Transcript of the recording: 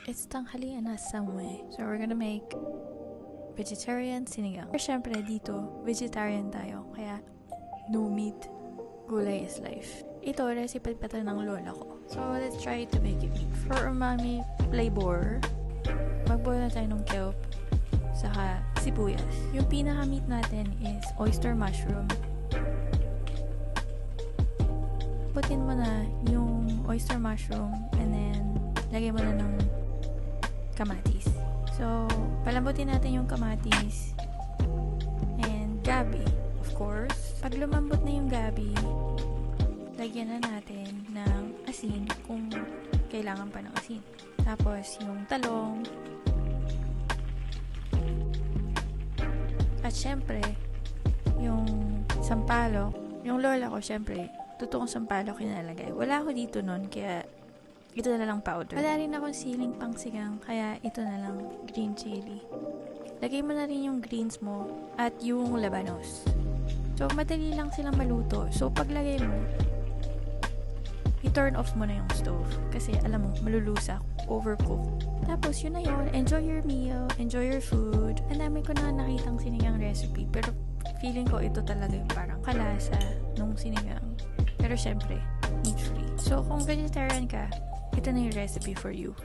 It's tanghalian na somewhere. So we're gonna make vegetarian sinigang. Pero syempre dito, vegetarian tayo. Kaya no meat. Gulay is life. Ito, recipe pa to ng lola ko. So let's try to make it meat. For umami flavor, mag-boil na tayo ng kelp saka sibuyas. Yung pinaka-meat natin is oyster mushroom. Putin mo na yung oyster mushroom and then lagay mo na ng kamatis. So, palambutin natin yung kamatis and gabi, of course. Pag lumambot na yung gabi, lagyan na natin ng asin kung kailangan pa ng asin. Tapos, yung talong. At syempre, yung sampalok. Yung lola ko, syempre, totoong sampalok kinalagay. Wala ako dito nun, kaya ito na lang powder. Wala rin akong siling pangsigang, kaya ito na lang green chili. Lagay mo na rin yung greens mo at yung labanos. So, madali lang silang maluto. So, paglagay mo, i-turn off mo na yung stove. Kasi, alam mo, malulusak, overcooked. Tapos, yun na yun. Enjoy your meal. Enjoy your food. Ang dami ko na nakitang sinigang recipe. Pero, feeling ko ito talaga yung parang kalasa nung sinigang. Pero, syempre, meat-free. So, kung vegetarian ka, ito na yung recipe for you.